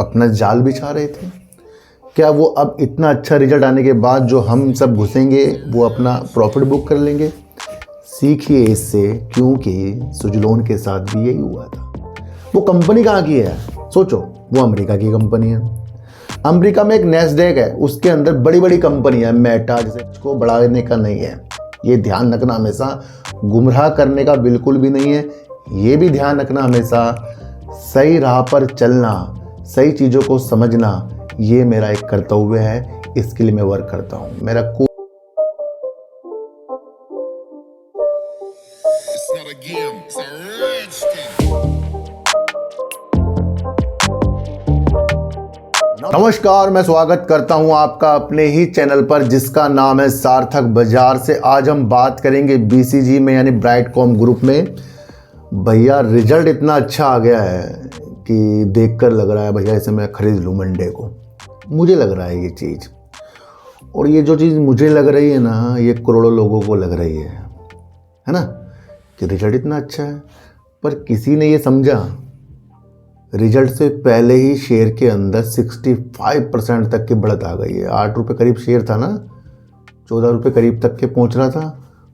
अपना जाल बिछा रहे थे? क्या वो अब इतना अच्छा रिजल्ट आने के बाद जो हम सब घुसेंगे वो अपना प्रॉफिट बुक कर लेंगे? सीखिए इससे, क्योंकि सुजलोन के साथ भी यही हुआ था। वो कंपनी कहाँ की है? सोचो, वो अमेरिका की कंपनी है। अमेरिका में एक नैस्डैक है, उसके अंदर बड़ी बड़ी कंपनी है, मेटा, जिसे को बढ़ाने का नहीं है। ये ध्यान रखना हमेशा, गुमराह करने का बिल्कुल भी नहीं है। ये भी ध्यान रखना हमेशा, सही राह पर चलना, सही चीज़ों को समझना, ये मेरा एक कर्तव्य है। इसके लिए मैं वर्क करता हूँ। मेरा नमस्कार, मैं स्वागत करता हूं आपका अपने ही चैनल पर, जिसका नाम है सार्थक बाजार से। आज हम बात करेंगे बीसीजी में, यानी ब्राइटकॉम ग्रुप में। भैया रिजल्ट इतना अच्छा आ गया है कि देखकर लग रहा है भैया इसे मैं खरीद लूँ मंडे को। मुझे लग रहा है ये चीज़, और ये जो चीज़ मुझे लग रही है ना, ये करोड़ों लोगों को लग रही है ना, कि रिजल्ट इतना अच्छा है। पर किसी ने ये समझा, रिजल्ट से पहले ही शेयर के अंदर 65% तक की बढ़त आ गई है। 8 रुपये करीब शेयर था ना, 14 रुपये करीब तक के पहुंच रहा था,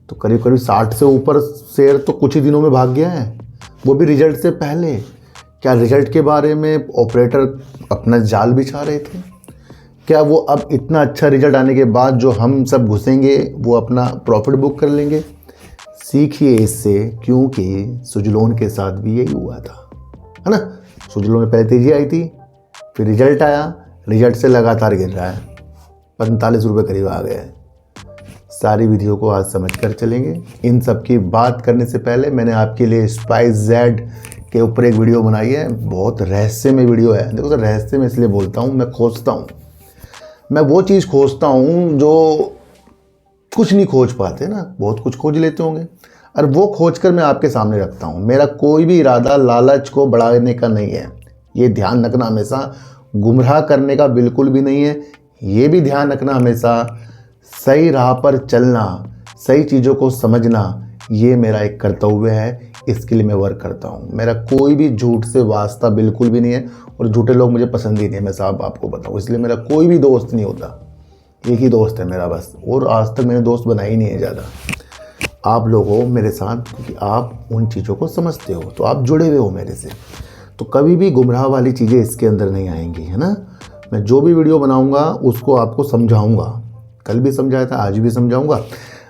तो करीब करीब 60 से ऊपर शेयर तो कुछ ही दिनों में भाग गया है, वो भी रिजल्ट से पहले। क्या रिजल्ट के बारे में ऑपरेटर अपना जाल बिछा रहे थे? क्या वो अब इतना अच्छा रिजल्ट आने के बाद जो हम सब घुसेंगे वो अपना प्रॉफिट बुक कर लेंगे? सीखिए इससे, क्योंकि सुजलोन के साथ भी यही हुआ था, है ना। सुजलोन में पहले तेजी आई थी, फिर रिजल्ट आया, रिजल्ट से लगातार गिर रहा है, 45 रुपये करीब आ गया है। सारी वीडियो को आज समझ कर चलेंगे। इन सब की बात करने से पहले मैंने आपके लिए SpiceZ के ऊपर एक वीडियो बनाई है। बहुत रहस्यमय वीडियो है। देखो सर, रहस्य में इसलिए बोलता हूँ, मैं खोजता हूँ, मैं वो चीज़ खोजता हूँ जो कुछ नहीं खोज पाते ना, बहुत कुछ खोज लेते होंगे, और वो खोज कर मैं आपके सामने रखता हूँ। मेरा कोई भी इरादा लालच को बढ़ाने का नहीं है, ये ध्यान रखना हमेशा। गुमराह करने का बिल्कुल भी नहीं है। ये भी ध्यान रखना हमेशा, सही राह पर चलना, सही चीज़ों को समझना, ये मेरा एक कर्तव्य है। इसके लिए मैं वर्क करता हूँ। मेरा कोई भी झूठ से वास्ता बिल्कुल भी नहीं है, और झूठे लोग मुझे पसंद ही नहीं है, मैं साहब आपको बताऊँ। इसलिए मेरा कोई भी दोस्त नहीं होता, एक ही दोस्त है मेरा बस, और आज तक मैंने दोस्त बनाए ही नहीं है ज़्यादा। आप लोग हो मेरे साथ, क्योंकि आप उन चीज़ों को समझते हो, तो आप जुड़े हुए हो मेरे से, तो कभी भी गुमराह वाली चीज़ें इसके अंदर नहीं आएंगी, है ना। मैं जो भी वीडियो बनाऊंगा उसको आपको समझाऊंगा, कल भी समझाया था, आज भी समझाऊंगा।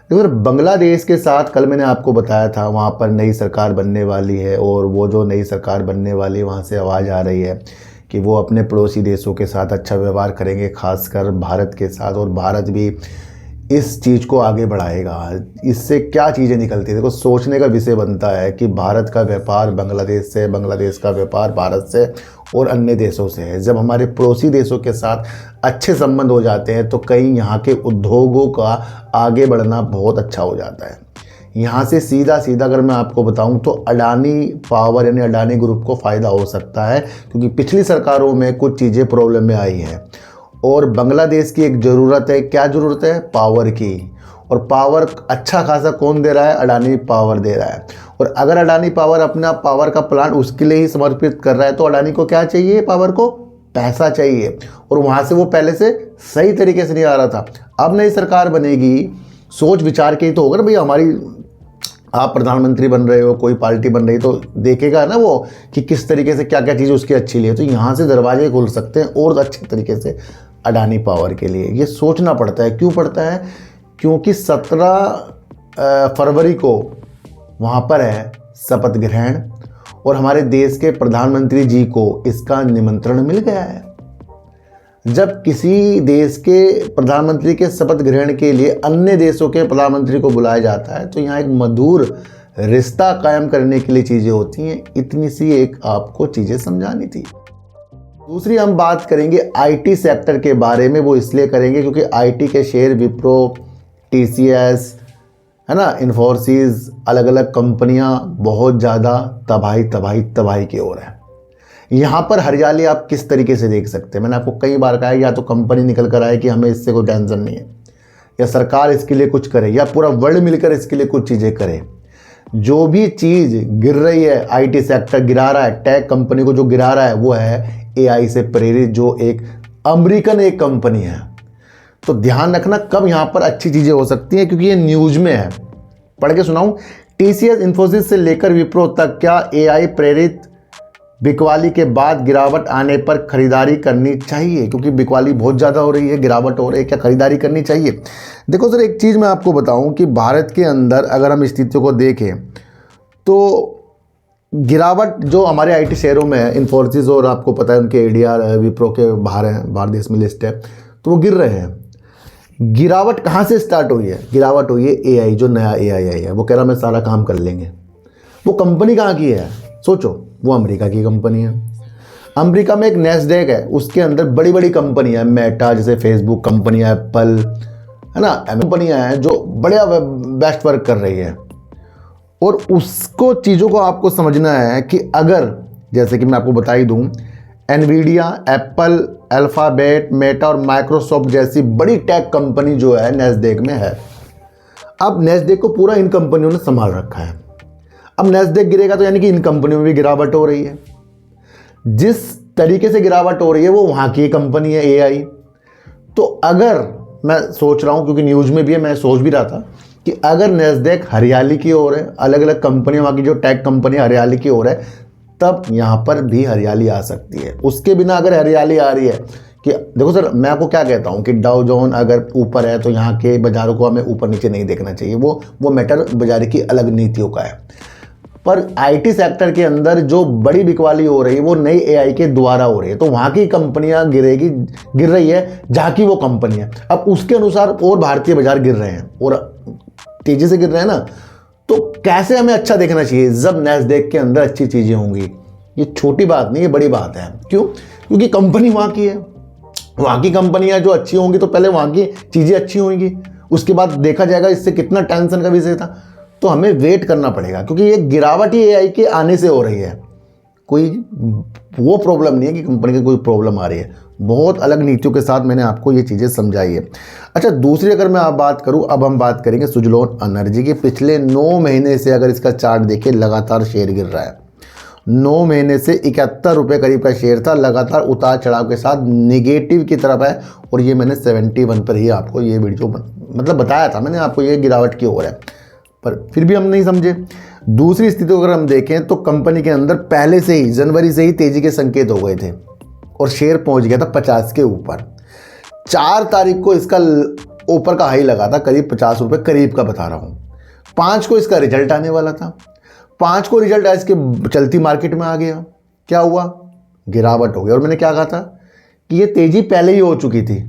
देखो, बांग्लादेश के साथ कल मैंने आपको बताया था, वहाँ पर नई सरकार बनने वाली है, और वो जो नई सरकार बनने वाली है, वहाँ से आवाज़ आ रही है कि वो अपने पड़ोसी देशों के साथ अच्छा व्यवहार करेंगे, खासकर भारत के साथ, और भारत भी इस चीज़ को आगे बढ़ाएगा। इससे क्या चीज़ें निकलती है, देखो सोचने का विषय बनता है कि भारत का व्यापार बांग्लादेश से, बांग्लादेश का व्यापार भारत से और अन्य देशों से है। जब हमारे पड़ोसी देशों के साथ अच्छे संबंध हो जाते हैं तो कहीं यहाँ के उद्योगों का आगे बढ़ना बहुत अच्छा हो जाता है। यहाँ से सीधा सीधा अगर मैं आपको बताऊं तो अडानी पावर यानी अडानी ग्रुप को फ़ायदा हो सकता है, क्योंकि पिछली सरकारों में कुछ चीज़ें प्रॉब्लम में आई हैं, और बांग्लादेश की एक ज़रूरत है। क्या ज़रूरत है? पावर की। और पावर अच्छा खासा कौन दे रहा है? अडानी पावर दे रहा है। और अगर अडानी पावर अपना पावर का प्लांट उसके लिए ही समर्पित कर रहा है, तो अडानी को क्या चाहिए? पावर को पैसा चाहिए, और वहाँ से वो पहले से सही तरीके से नहीं आ रहा था। अब नई सरकार बनेगी, सोच विचार के ही तो होगा ना भैया। हमारी आप प्रधानमंत्री बन रहे हो, कोई पार्टी बन रही, तो देखेगा ना वो कि किस तरीके से क्या क्या चीज़ उसकी अच्छी लिए, तो यहाँ से दरवाजे खुल सकते हैं और अच्छे तरीके से अडानी पावर के लिए। ये सोचना पड़ता है। क्यों पड़ता है? क्योंकि 17 फरवरी को वहाँ पर है शपथ ग्रहण, और हमारे देश के प्रधानमंत्री जी को इसका निमंत्रण मिल गया है। जब किसी देश के प्रधानमंत्री के शपथ ग्रहण के लिए अन्य देशों के प्रधानमंत्री को बुलाया जाता है, तो यहाँ एक मधुर रिश्ता कायम करने के लिए चीज़ें होती हैं। इतनी सी एक आपको चीज़ें समझानी थी। दूसरी हम बात करेंगे आईटी सेक्टर के बारे में। वो इसलिए करेंगे क्योंकि आईटी के शेयर विप्रो, टीसीएस, है ना, इन्फोसिस, अलग अलग कंपनियां बहुत ज़्यादा तबाही की ओर है। यहाँ पर हरियाली आप किस तरीके से देख सकते हैं? मैंने आपको कई बार कहा है, या तो कंपनी निकल कर आए कि हमें इससे कोई टेंशन नहीं है, या सरकार इसके लिए कुछ करे, या पूरा वर्ल्ड मिलकर इसके लिए कुछ चीज़ें करे। जो भी चीज़ गिर रही है, आईटी सेक्टर गिरा रहा है, टेक कंपनी को जो गिरा रहा है वो है एआई से प्रेरित जो एक अमेरिकन एक कंपनी है। तो ध्यान रखना कब यहाँ पर अच्छी चीज़ें हो सकती हैं, क्योंकि ये न्यूज़ में है। पढ़ के सुनाऊं, टीसीएस इन्फोसिस से लेकर विप्रो तक क्या एआई प्रेरित बिकवाली के बाद गिरावट आने पर खरीदारी करनी चाहिए? क्योंकि बिकवाली बहुत ज़्यादा हो रही है, गिरावट हो रही है, क्या खरीदारी करनी चाहिए? देखो सर, एक चीज़ मैं आपको बताऊं कि भारत के अंदर अगर हम स्थितियों को देखें तो गिरावट जो हमारे आईटी शेयरों में है, इन्फोसिस और आपको पता है उनके एडीआर विप्रो के बाहर हैं, बाहर देश में लिस्ट है, तो वो गिर रहे हैं। गिरावट कहाँ से स्टार्ट हुई है? गिरावट हुई है एआई, जो नया एआई है वो कह रहा मैं सारा काम कर लेंगे। वो कंपनी कहाँ की है सोचो? वो अमेरिका की कंपनी है। अमेरिका में एक नैस्डैक है, उसके अंदर बड़ी बड़ी कंपनियां हैं, मेटा जैसे फेसबुक कंपनी है, एप्पल है ना, कंपनियां हैं जो बढ़िया बेस्ट वर्क कर रही है। और उसको चीज़ों को आपको समझना है कि अगर जैसे कि मैं आपको बता ही दूँ, एनवीडिया, एप्पल, अल्फ़ाबेट, मेटा और माइक्रोसॉफ्ट जैसी बड़ी टेक कंपनी जो है नैस्डैक में है। अब नैस्डैक को पूरा इन कंपनियों ने संभाल रखा है। अब नैस्डैक गिरेगा तो यानी कि इन कंपनियों में भी गिरावट हो रही है। जिस तरीके से गिरावट हो रही है वो वहाँ की कंपनी है एआई। तो अगर मैं सोच रहा हूँ, क्योंकि न्यूज़ में भी है, मैं सोच भी रहा था कि अगर नैस्डैक हरियाली की ओर है, अलग अलग कंपनियाँ वहाँ की जो टेक कंपनी हरियाली की ओर है, तब यहाँ पर भी हरियाली आ सकती है। उसके बिना अगर हरियाली आ रही है कि देखो सर, मैं आपको क्या कहता हूँ कि डाउ जोन अगर ऊपर है तो यहाँ के बाज़ारों को हमें ऊपर नीचे नहीं देखना चाहिए, वो मैटर बाजार की अलग नीतियों का है। पर आईटी सेक्टर के अंदर जो बड़ी बिकवाली हो रही है वो नई एआई के द्वारा हो रही है, तो वहाँ की कंपनियाँ गिर रही है जहाँ की वो कंपनी है। अब उसके अनुसार और भारतीय बाजार गिर रहे हैं और तेज़ी से गिर रहे हैं ना, तो कैसे हमें अच्छा देखना चाहिए जब नैस्डैक के अंदर अच्छी चीज़ें होंगी। ये छोटी बात नहीं, ये बड़ी बात है। क्यों? क्योंकि कंपनी वहाँ की है, वहाँ की कंपनियाँ जो अच्छी होंगी तो पहले वहाँ की चीज़ें अच्छी होंगी, उसके बाद देखा जाएगा इससे कितना टेंशन का विषय था। तो हमें वेट करना पड़ेगा, क्योंकि ये गिरावट ही एआई के आने से हो रही है। कोई वो प्रॉब्लम नहीं है कि कंपनी की कोई प्रॉब्लम आ रही है, बहुत अलग नीतियों के साथ मैंने आपको ये चीज़ें समझाई है। अच्छा, दूसरी अगर मैं आप बात करूं, अब हम बात करेंगे सुजलोन एनर्जी की। पिछले 9 महीने से अगर इसका चार्ट देखें, लगातार शेयर गिर रहा है। 9 महीने से 71 रुपये करीब का शेयर था, लगातार उतार चढ़ाव के साथ निगेटिव की तरफ है। और ये मैंने 71 पर ही आपको ये वीडियो मतलब बताया था मैंने आपको, ये गिरावट की ओर है, पर फिर भी हम नहीं समझे। दूसरी स्थिति को अगर हम देखें तो कंपनी के अंदर पहले से ही जनवरी से ही तेजी के संकेत हो गए थे और शेयर पहुंच गया था 50 के ऊपर। 4 तारीख को इसका ऊपर का हाई लगा था, करीब 50 रुपये करीब का बता रहा हूँ। 5 को इसका रिजल्ट आने वाला था, 5 को रिजल्ट आया, इसके चलती मार्केट में आ गया। क्या हुआ? गिरावट हो गई। और मैंने क्या कहा था कि ये तेजी पहले ही हो चुकी थी,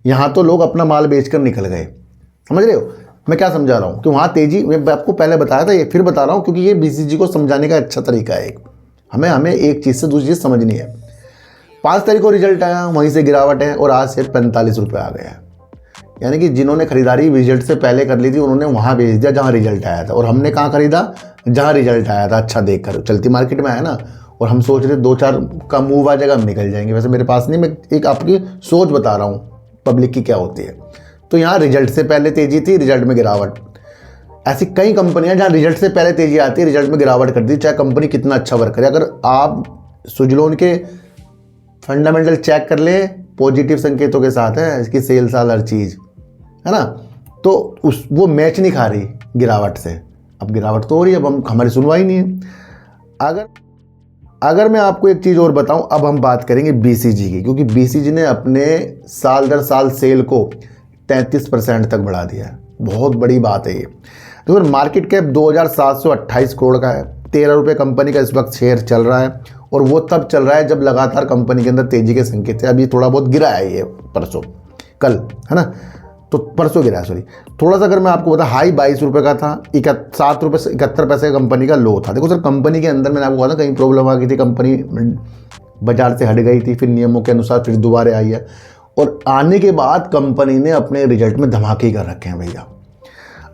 यहाँ तो लोग अपना माल बेचकर निकल गए। समझ रहे हो मैं क्या समझा रहा हूँ? कि वहाँ तेजी, मैं आपको पहले बताया था, ये फिर बता रहा हूँ, क्योंकि ये बीसीजी को समझाने का अच्छा तरीका है। हमें एक चीज़ से दूसरी चीज़ समझनी है। 5 तारीख को रिजल्ट आया, वहीं से गिरावट है और आज से 45 रुपये आ गया है। यानी कि जिन्होंने खरीदारी रिजल्ट से पहले कर ली थी उन्होंने वहाँ बेच दिया जहाँ रिजल्ट आया था, और हमने कहाँ खरीदा? जहाँ रिजल्ट आया था अच्छा देख कर, चलती मार्केट में आया ना। और हम सोच रहे 2-4 का मूव आ जाएगा, हम निकल जाएंगे। वैसे मेरे पास नहीं, मैं एक आपकी सोच बता रहा हूँ पब्लिक की क्या होती है। तो यहाँ रिजल्ट से पहले तेजी थी, रिजल्ट में गिरावट। ऐसी कई कंपनियां जहाँ रिजल्ट से पहले तेजी आती है, रिजल्ट में गिरावट कर दी, चाहे कंपनी कितना अच्छा वर्क करे। अगर आप सुजलोन के फंडामेंटल चेक कर ले, पॉजिटिव संकेतों के साथ है, इसकी सेल साल हर चीज़ है ना, तो वो मैच नहीं खा रही गिरावट से। अब गिरावट तो हो रही है, अब हमारी सुनवाई नहीं है। अगर मैं आपको एक चीज़ और बताऊं, अब हम बात करेंगे बीसीजी की, क्योंकि बीसीजी ने अपने साल दर साल सेल को 33% तक बढ़ा दिया है। बहुत बड़ी बात है ये। तो मार्केट कैप 2728 करोड़ का है। 13 रुपये कंपनी का इस वक्त शेयर चल रहा है, और वो तब चल रहा है जब लगातार कंपनी के अंदर तेजी के संकेत है। अभी थोड़ा बहुत गिरा है ये परसों, कल है ना, तो परसों गिरा है, सॉरी। थोड़ा सा अगर मैं आपको बता, हाई 22 रुपये का था, 7 रुपये से 71 पैसे का कंपनी का लो था। देखो सर, कंपनी के अंदर मैंने आपको कहा था कहीं प्रॉब्लम आ गई थी, कंपनी बाजार से हट गई थी, फिर नियमों के अनुसार फिर दोबारा आई है, और आने के बाद कंपनी ने अपने रिजल्ट में धमाके कर रखे हैं भैया।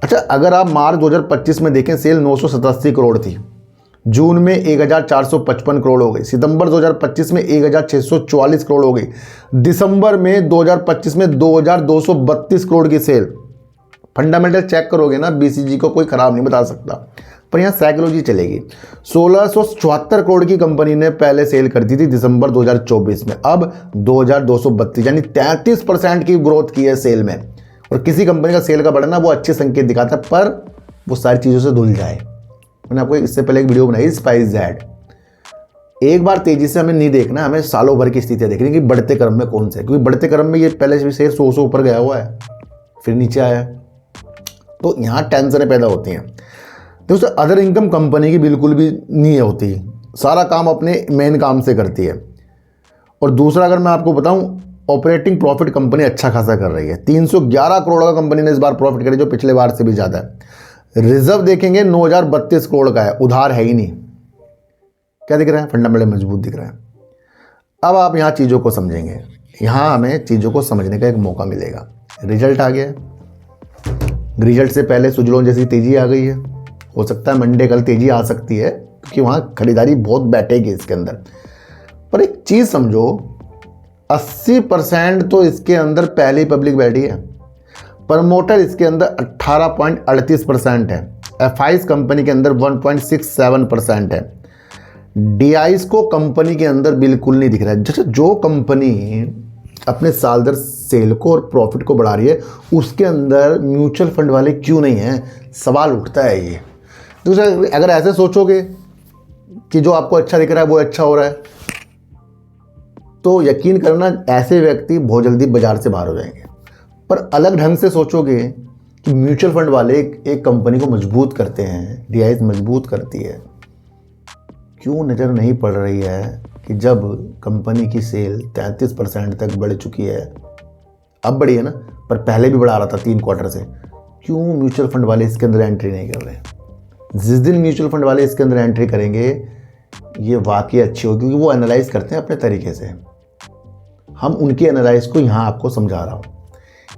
अच्छा, अगर आप मार्च 2025 में देखें, सेल 987 करोड़ थी, जून में 1455 करोड़ हो गई, सितंबर 2025 में 1644 करोड़ हो गई, दिसंबर में 2025 में 2232 करोड़ की सेल। फंडामेंटल चेक करोगे ना, बीसीजी को कोई खराब नहीं बता सकता। पर यहाँ साइकोलॉजी चलेगी। 1674 करोड़ की कंपनी ने पहले सेल कर दी थी दिसंबर 2024 में, अब 2232 यानी 33% की ग्रोथ की है सेल में। और किसी कंपनी का सेल का बढ़ना वो अच्छे संकेत दिखाता है, पर वो सारी चीज़ों से धुल जाए। मैंने आपको इससे पहले एक वीडियो बनाई SpiceJet। एक बार तेजी से हमें नहीं देखना, हमें सालों भर की स्थितियाँ देखनी कि बढ़ते क्रम में कौन से, क्योंकि बढ़ते क्रम में ये पहले से शेयर 100 ऊपर गया हुआ है, फिर नीचे आया, तो यहाँ टेंशनें पैदा होती हैं। दोस्तों अदर इनकम कंपनी की बिल्कुल भी नहीं होती, सारा काम अपने मेन काम से करती है। और दूसरा अगर मैं आपको बताऊं, ऑपरेटिंग प्रॉफिट कंपनी अच्छा खासा कर रही है। 311 करोड़ का कंपनी ने इस बार प्रॉफिट करी, जो पिछले बार से भी ज़्यादा है। रिजर्व देखेंगे 9032 करोड़ का है, उधार है ही नहीं। क्या दिख रहा है? फंडामेंटल मजबूत दिख रहा है। अब आप यहाँ चीज़ों को समझेंगे, यहाँ हमें चीज़ों को समझने का एक मौका मिलेगा। रिजल्ट आ गया, रिजल्ट से पहले सुजलोन जैसी तेज़ी आ गई है, हो सकता है मंडे कल तेज़ी आ सकती है, क्योंकि वहाँ खरीदारी बहुत बैठेगी इसके अंदर। पर एक चीज़ समझो, 80% तो इसके अंदर पहले ही पब्लिक बैठी है। प्रमोटर इसके अंदर 18.38% है। FIs कंपनी के अंदर 1.67% है। DIs को कंपनी के अंदर बिल्कुल नहीं दिख रहा है। जैसे जो कंपनी अपने साल दर सेल को और प्रॉफिट को बढ़ा रही है, उसके अंदर म्यूचुअल फंड वाले क्यों नहीं हैं, सवाल उठता है ये। दूसरा, अगर ऐसे सोचोगे कि जो आपको अच्छा दिख रहा है वो अच्छा हो रहा है, तो यकीन करना ऐसे व्यक्ति बहुत जल्दी बाजार से बाहर हो जाएंगे। पर अलग ढंग से सोचोगे कि म्यूचुअल फंड वाले एक कंपनी को मजबूत करते हैं, DIs मजबूत करती है, क्यों नज़र नहीं पड़ रही है कि जब कंपनी की सेल 33% तक बढ़ चुकी है, अब बढ़ी है ना, पर पहले भी बढ़ा रहा था 3 क्वार्टर से, क्यों म्यूचुअल फंड वाले इसके अंदर एंट्री नहीं कर रहे? जिस दिन म्यूचुअल फंड वाले इसके अंदर एंट्री करेंगे, ये वाकई अच्छी होगी, क्योंकि वो एनालाइज करते हैं अपने तरीके से। हम उनकी एनालाइज को यहाँ आपको समझा रहा हूँ।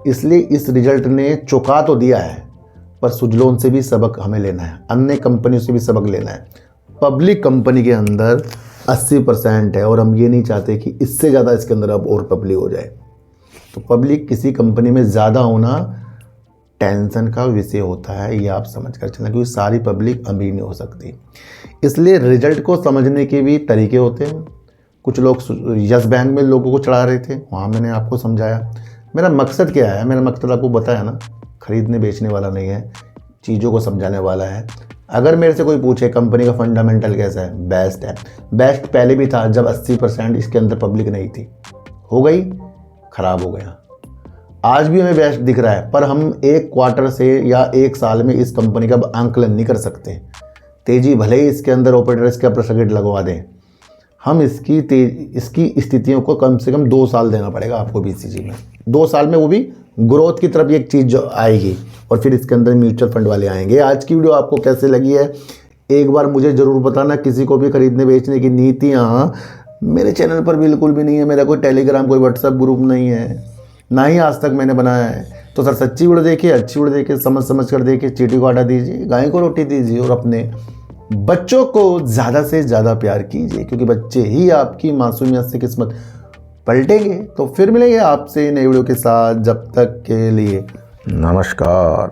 इसलिए इस रिजल्ट ने चौंका तो दिया है, पर सुजलोन से भी सबक हमें लेना है, अन्य कंपनियों से भी सबक लेना है। पब्लिक कंपनी के अंदर 80% है, और हम ये नहीं चाहते कि इससे ज़्यादा इसके अंदर अब और पब्लिक हो जाए। तो पब्लिक किसी कंपनी में ज़्यादा होना टेंशन का विषय होता है, ये आप समझ कर चलना, क्योंकि सारी पब्लिक अमीर नहीं हो सकती। इसलिए रिजल्ट को समझने के भी तरीके होते हैं। कुछ लोग यस बैंक में लोगों को चढ़ा रहे थे, वहाँ मैंने आपको समझाया मेरा मकसद क्या है। मेरा मकसद आपको बताया ना, खरीदने बेचने वाला नहीं है, चीज़ों को समझाने वाला है। अगर मेरे से कोई पूछे कंपनी का फंडामेंटल कैसा है, बेस्ट है। बेस्ट पहले भी था जब 80% इसके अंदर पब्लिक नहीं थी, हो गई ख़राब हो गया। आज भी हमें बेस्ट दिख रहा है, पर हम एक क्वार्टर से या एक साल में इस कंपनी का आंकलन नहीं कर सकते। तेज़ी भले ही इसके अंदर ऑपरेटर्स के अपर सर्किट लगवा दें, हम इसकी स्थितियों को कम से कम 2 साल देना पड़ेगा आपको BCG में। 2 साल में वो भी ग्रोथ की तरफ एक चीज़ जो आएगी, और फिर इसके अंदर म्यूचुअल फंड वाले आएंगे। आज की वीडियो आपको कैसे लगी है एक बार मुझे ज़रूर बताना। किसी को भी खरीदने बेचने की नीतियाँ मेरे चैनल पर बिल्कुल भी नहीं है। मेरा कोई टेलीग्राम, कोई व्हाट्सएप ग्रुप नहीं है, ना ही आज तक मैंने बनाया है। तो सर सच्ची वीडियो देखिए, अच्छी वीडियो देखिए, समझ कर देखिए, चीटी को हटा दीजिए, गाय को रोटी दीजिए, और अपने बच्चों को ज़्यादा से ज़्यादा प्यार कीजिए, क्योंकि बच्चे ही आपकी मासूमियत से किस्मत पलटेंगे। तो फिर मिलेंगे आपसे नई वीडियो के साथ, जब तक के लिए नमस्कार।